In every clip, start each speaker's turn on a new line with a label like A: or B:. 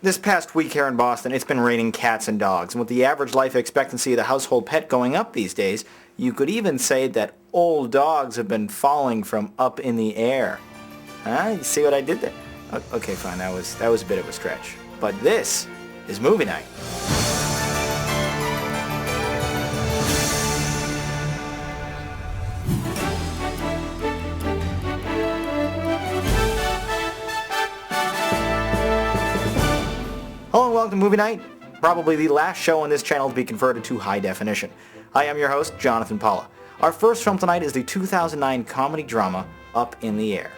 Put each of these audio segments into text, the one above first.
A: This past week here in Boston, it's been raining cats and dogs, and with the average life expectancy of the household pet going up these days, you could even say that old dogs have been falling from up in the air. Huh? You see what I did there? Okay, fine, that was a bit of a stretch. But this is movie night. Hello and welcome to Movie Night, probably the last show on this channel to be converted to high definition. I am your host, Jonathan Paula. Our first film tonight is the 2009 comedy drama, Up in the Air.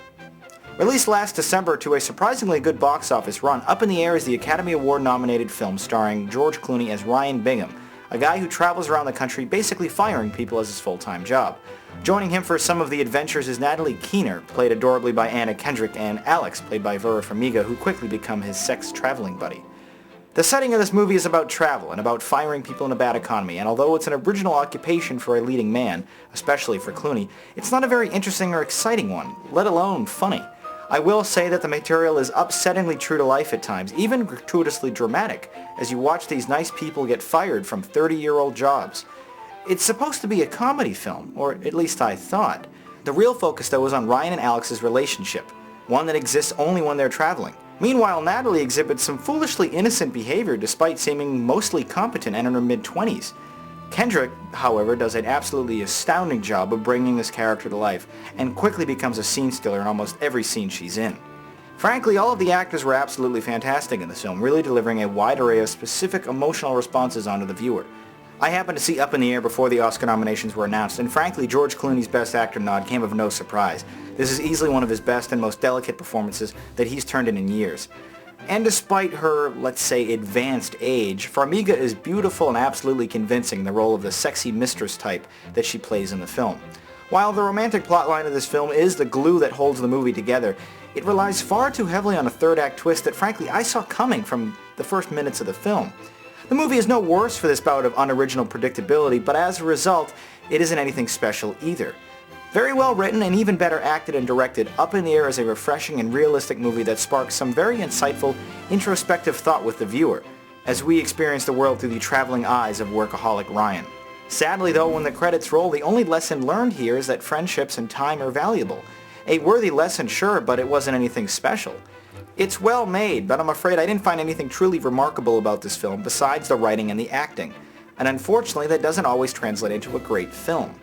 A: Released last December to a surprisingly good box office run, Up in the Air is the Academy Award nominated film starring George Clooney as Ryan Bingham, a guy who travels around the country basically firing people as his full-time job. Joining him for some of the adventures is Natalie Keener, played adorably by Anna Kendrick, and Alex, played by Vera Farmiga, who quickly become his sex traveling buddy. The setting of this movie is about travel and about firing people in a bad economy, and although it's an original occupation for a leading man, especially for Clooney, it's not a very interesting or exciting one, let alone funny. I will say that the material is upsettingly true to life at times, even gratuitously dramatic, as you watch these nice people get fired from 30-year-old jobs. It's supposed to be a comedy film, or at least I thought. The real focus though is on Ryan and Alex's relationship, one that exists only when they're traveling. Meanwhile, Natalie exhibits some foolishly innocent behavior despite seeming mostly competent and in her mid-20s. Kendrick, however, does an absolutely astounding job of bringing this character to life, and quickly becomes a scene stealer in almost every scene she's in. Frankly, all of the actors were absolutely fantastic in this film, really delivering a wide array of specific emotional responses onto the viewer. I happened to see Up in the Air before the Oscar nominations were announced, and frankly, George Clooney's Best Actor nod came of no surprise. This is easily one of his best and most delicate performances that he's turned in years. And despite her, let's say, advanced age, Farmiga is beautiful and absolutely convincing in the role of the sexy mistress type that she plays in the film. While the romantic plotline of this film is the glue that holds the movie together, it relies far too heavily on a third-act twist that frankly I saw coming from the first minutes of the film. The movie is no worse for this bout of unoriginal predictability, but as a result, it isn't anything special either. Very well written and even better acted and directed, Up in the Air is a refreshing and realistic movie that sparks some very insightful, introspective thought with the viewer, as we experience the world through the traveling eyes of workaholic Ryan. Sadly though, when the credits roll, the only lesson learned here is that friendships and time are valuable. A worthy lesson, sure, but it wasn't anything special. It's well made, but I'm afraid I didn't find anything truly remarkable about this film besides the writing and the acting. And unfortunately, that doesn't always translate into a great film.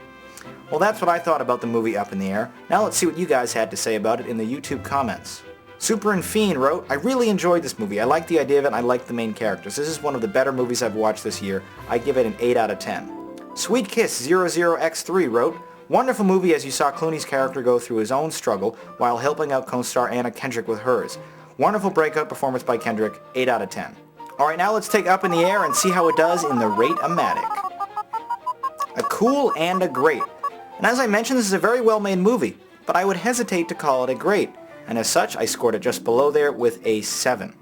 A: Well, that's what I thought about the movie Up in the Air. Now let's see what you guys had to say about it in the YouTube comments. Super and Fiend wrote, I really enjoyed this movie. I liked the idea of it and I liked the main characters. This is one of the better movies I've watched this year. I give it an 8 out of 10. Sweet Kiss 00X3 wrote, wonderful movie as you saw Clooney's character go through his own struggle while helping out co-star Anna Kendrick with hers. Wonderful breakout performance by Kendrick, 8 out of 10. Alright, now let's take Up in the Air and see how it does in the Rate-O-Matic. A cool and a great. And as I mentioned, this is a very well-made movie, but I would hesitate to call it a great, and as such, I scored it just below there with a 7.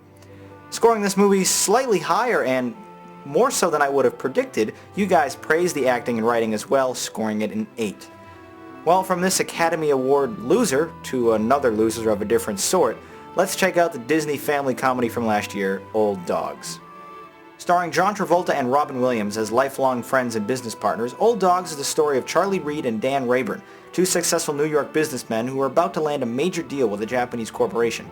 A: Scoring this movie slightly higher and more so than I would have predicted, you guys praised the acting and writing as well, scoring it an 8. Well, from this Academy Award loser to another loser of a different sort, let's check out the Disney family comedy from last year, Old Dogs. Starring John Travolta and Robin Williams as lifelong friends and business partners, Old Dogs is the story of Charlie Reed and Dan Rayburn, two successful New York businessmen who are about to land a major deal with a Japanese corporation.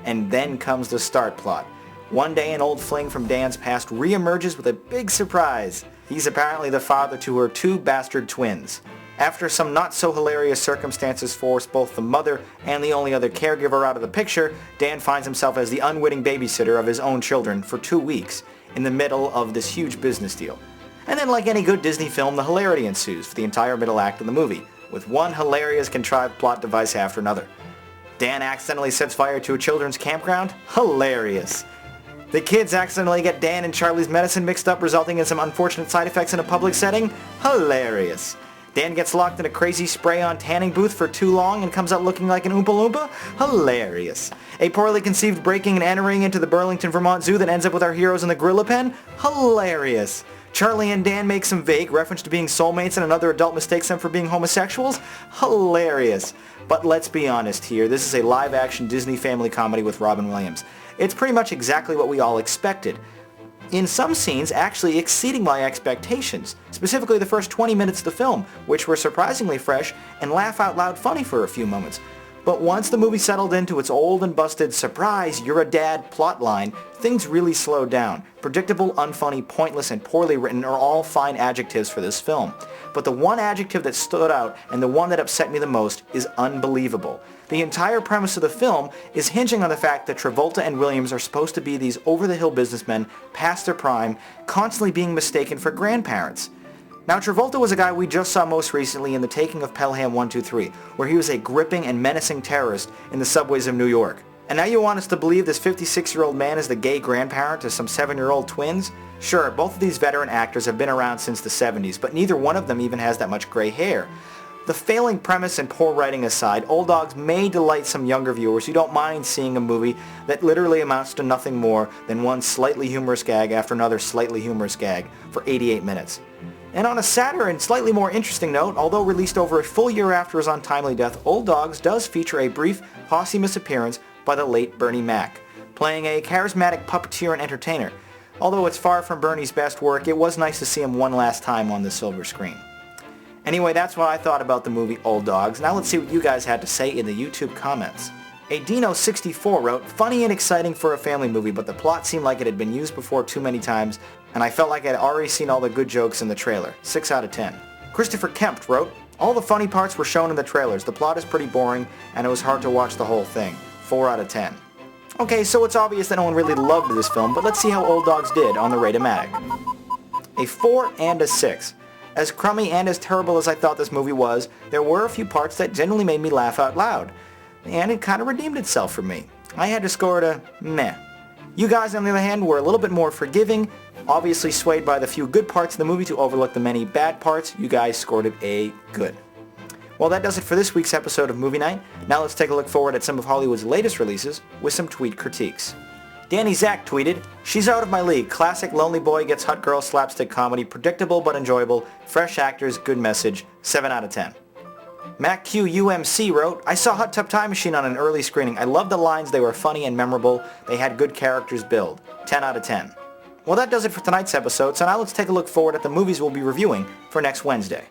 A: And then comes the start plot. One day an old fling from Dan's past re-emerges with a big surprise. He's apparently the father to her two bastard twins. After some not-so-hilarious circumstances force both the mother and the only other caregiver out of the picture, Dan finds himself as the unwitting babysitter of his own children for 2 weeks, in the middle of this huge business deal. And then like any good Disney film, the hilarity ensues for the entire middle act of the movie, with one hilarious contrived plot device after another. Dan accidentally sets fire to a children's campground? Hilarious. The kids accidentally get Dan and Charlie's medicine mixed up, resulting in some unfortunate side effects in a public setting? Hilarious. Dan gets locked in a crazy spray-on tanning booth for too long and comes out looking like an Oompa Loompa? Hilarious. A poorly conceived breaking and entering into the Burlington, Vermont Zoo that ends up with our heroes in the gorilla pen? Hilarious. Charlie and Dan make some vague reference to being soulmates and another adult mistakes them for being homosexuals? Hilarious. But let's be honest here, this is a live-action Disney family comedy with Robin Williams. It's pretty much exactly what we all expected. In some scenes, actually exceeding my expectations, specifically the first 20 minutes of the film, which were surprisingly fresh and laugh-out-loud funny for a few moments. But once the movie settled into its old and busted surprise, you're a dad plotline, things really slowed down. Predictable, unfunny, pointless, and poorly written are all fine adjectives for this film. But the one adjective that stood out, and the one that upset me the most, is unbelievable. The entire premise of the film is hinging on the fact that Travolta and Williams are supposed to be these over-the-hill businessmen past their prime, constantly being mistaken for grandparents. Now, Travolta was a guy we just saw most recently in The Taking of Pelham 123, where he was a gripping and menacing terrorist in the subways of New York. And now you want us to believe this 56-year-old man is the gay grandparent to some 7-year-old twins? Sure, both of these veteran actors have been around since the 70s, but neither one of them even has that much gray hair. The failing premise and poor writing aside, Old Dogs may delight some younger viewers who don't mind seeing a movie that literally amounts to nothing more than one slightly humorous gag after another slightly humorous gag for 88 minutes. And on a sadder and slightly more interesting note, although released over a full year after his untimely death, Old Dogs does feature a brief, posthumous appearance by the late Bernie Mac, playing a charismatic puppeteer and entertainer. Although it's far from Bernie's best work, it was nice to see him one last time on the silver screen. Anyway, that's what I thought about the movie Old Dogs. Now let's see what you guys had to say in the YouTube comments. Adino64 wrote, "Funny and exciting for a family movie, but the plot seemed like it had been used before too many times, and I felt like I'd already seen all the good jokes in the trailer. 6 out of 10. Christopher Kemp wrote, "All the funny parts were shown in the trailers. The plot is pretty boring, and it was hard to watch the whole thing. 4 out of 10. Okay, so it's obvious that no one really loved this film, but let's see how Old Dogs did on the Rate-O-Matic. A 4 and a 6. As crummy and as terrible as I thought this movie was, there were a few parts that genuinely made me laugh out loud. And it kind of redeemed itself for me. I had to score it a meh. You guys, on the other hand, were a little bit more forgiving, obviously swayed by the few good parts of the movie to overlook the many bad parts. You guys scored it a good." Well, that does it for this week's episode of Movie Night. Now let's take a look forward at some of Hollywood's latest releases with some tweet critiques. Danny Zach tweeted, "She's out of my league. Classic lonely boy gets hot girl slapstick comedy. Predictable but enjoyable. Fresh actors, good message. 7 out of 10. MacQUMC wrote, "I saw Hot Tub Time Machine on an early screening. I loved the lines. They were funny and memorable. They had good characters build. 10 out of 10. Well, that does it for tonight's episode, so now let's take a look forward at the movies we'll be reviewing for next Wednesday.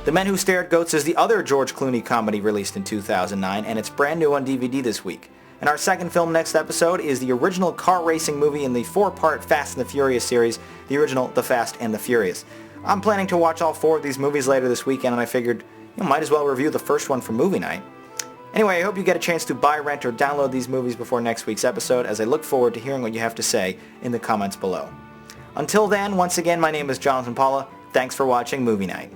A: The Men Who Stare at Goats is the other George Clooney comedy released in 2009, and it's brand new on DVD this week. And our second film next episode is the original car racing movie in the 4-part Fast and the Furious series, the original The Fast and the Furious. I'm planning to watch all 4 of these movies later this weekend, and I figured, might as well review the first one for movie night. Anyway, I hope you get a chance to buy, rent, or download these movies before next week's episode, as I look forward to hearing what you have to say in the comments below. Until then, once again, my name is Jonathan Paula. Thanks for watching Movie Night.